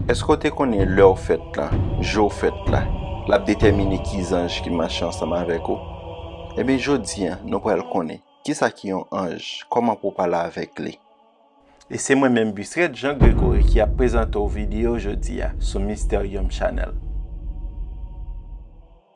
Est-ce que tu connais l'heure fête là, jour fête là, la déterminer qui ange qui marche ensemble avec vous? Eh bien, je dis, nous pouvons le connaître. Qui ça qui est un ange? Comment pour parler avec lui? Et c'est moi-même, Busret Jean Grégory, qui a présenté une vidéo aujourd'hui sur Mysterium Channel.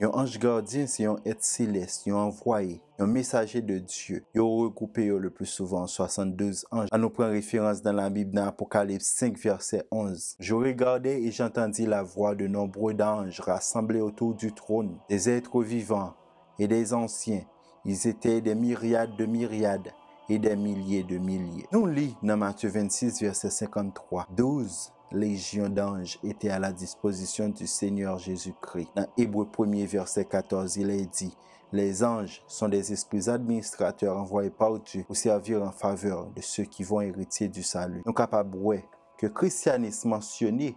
Un ange gardien, c'est un être céleste, un envoyé, un messager de Dieu. Il est regroupé le plus souvent 72 anges. On nous prend référence dans la Bible dans Apocalypse 5, verset 11. Je regardais et j'entendis la voix de nombreux anges rassemblés autour du trône, des êtres vivants et des anciens. Ils étaient des myriades de myriades et des milliers de milliers. Nous lisons dans Matthieu 26, verset 53. 12 légions d'anges étaient à la disposition du Seigneur Jésus-Christ. Dans Hébreux 1er, verset 14, il est dit: les anges sont des esprits administrateurs envoyés par Dieu pour servir en faveur de ceux qui vont hériter du salut. Nous sommes capables de voir que le christianisme mentionné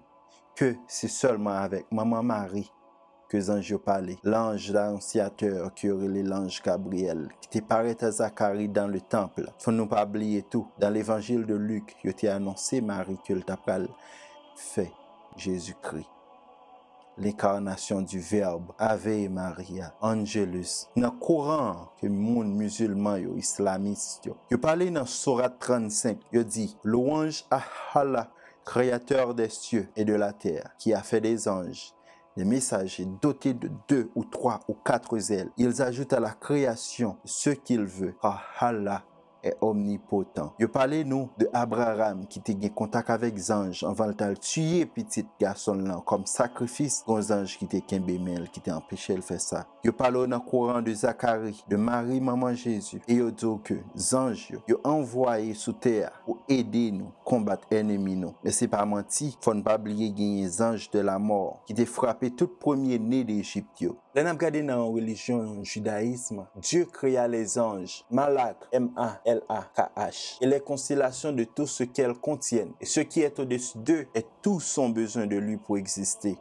que c'est seulement avec Maman Marie que les anges parlaient. L'ange annonciateur qui aurait l'ange Gabriel, qui te paraît à Zacharie dans le temple. Faut nous pas oublier tout. Dans l'évangile de Luc, il a annoncé Marie que le tapal fait Jésus-Christ. L'incarnation du Verbe, Ave Maria, Angelus. Dans le courant que le monde musulman, islamiste, il parle dans Surat 35, il dit: louange à Allah, créateur des cieux et de la terre, qui a fait des anges, des messagers dotés de 2 ou 3 ou 4 ailes. Ils ajoutent à la création ce qu'ils veulent. Allah est omnipotent. Je parlais nous de Abraham qui était en contact avec les anges avant de tuer petit garçon là comme sacrifice aux anges qui étaient kembemel qui étaient empêché de faire ça. Je parlais dans le courant de Zacharie, de Marie maman Jésus, et je dis que les anges yo envoyé sous terre pour aider nous combattre ennemis nous. Mais c'est pas menti, faut ne pas oublier gagner les anges de la mort qui étaient frappé tout premier né d'Égypte. Là, nous regardons dans la religion judaïsme, Dieu créa les anges, Malak, M-A-L-A-K-H, et les constellations de tout ce qu'elles contiennent. Et ce qui est au-dessus d'eux est tout son besoin de lui pour exister.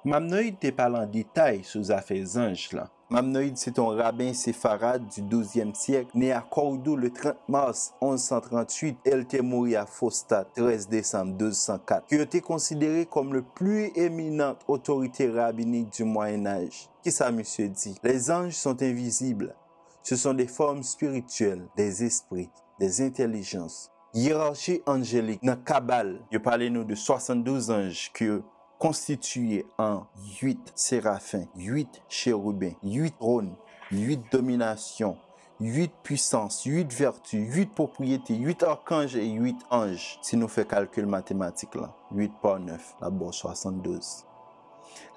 Mamnoïde te parle en détail sur les affaires anges là. Mamnoïde, c'est un rabbin séfarade du XIIe siècle, né à Cordoue le 30 mars 1138, et il était mort à Fostat, 13 décembre 1204, qui a été considéré comme le plus éminente autorité rabbinique du Moyen-Âge. Qui ça, monsieur dit? Les anges sont invisibles. Ce sont des formes spirituelles, des esprits, des intelligences. Hiérarchie angélique, dans Kabbale, je parlais nous de 72 anges que constitué en 8 séraphins, 8 chérubins, 8 trônes, 8 dominations, 8 puissances, 8 vertus, 8 propriétés, 8 archanges et 8 anges. Si nous faisons calcul mathématique là, 8 par 9, d'abord 72.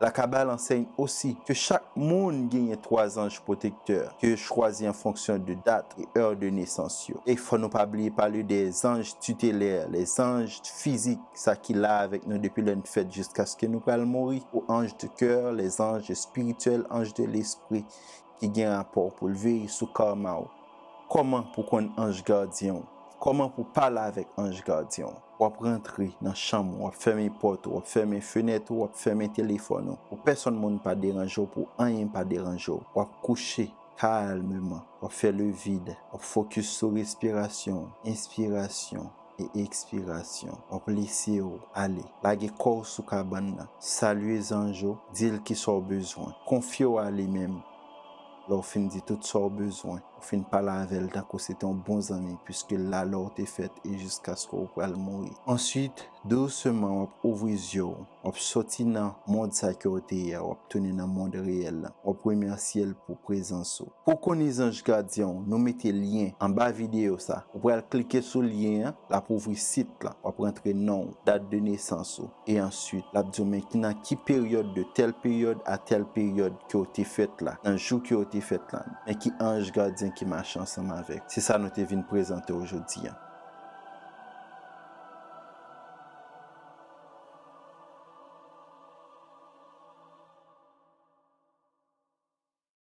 La Kabbale enseigne aussi que chaque monde gagne 3 anges protecteurs que choisis en fonction de date et heure de naissance. Et il faut ne pas oublier parler des anges tutélaires, les anges physiques, ça qui là avec nous depuis la fête jusqu'à ce que nous allons mourir, ou anges de cœur, les anges spirituels, anges de l'esprit qui gagnent rapport pour le veiller sous karma. Comment pour qu'on ange gardien? Comment pour parler avec ange gardien? On va rentrer dans la chambre, on va fermer les portes, on va fermer les fenêtres, on va fermer le téléphone. Pour personne ne pas déranger, pour rien pas déranger. On va coucher calmement, on va faire le vide, on va focus sur respiration, inspiration et expiration. On va laisser aller. Laguer corps sous cabane, saluer les anges, dire qu'ils sont besoin. Confier à lui-même. Là, on finit tout ce qu'on a besoin. On finit par la avec elle, c'est un bon ami, puisque là, l'heure est faite et jusqu'à ce qu'on puisse mourir. Ensuite, doucement, on ouvre les yeux, on sortit dans le monde sécurité, on tourner dans le monde réel, on remercie pour présence. Pour qu'on les anges gardiens, nous mettons le lien en bas vidéo ça. Vous pouvez cliquer sur le lien, là pour ouvrir le site là, on peut rentrer nom, date de naissance et ensuite, là vous maintenant qui période de telle période à telle période qui a été faite là, un jour qui a été fait là, mais qui ange gardien qui marche ensemble avec. C'est ça nous te venu présenter aujourd'hui.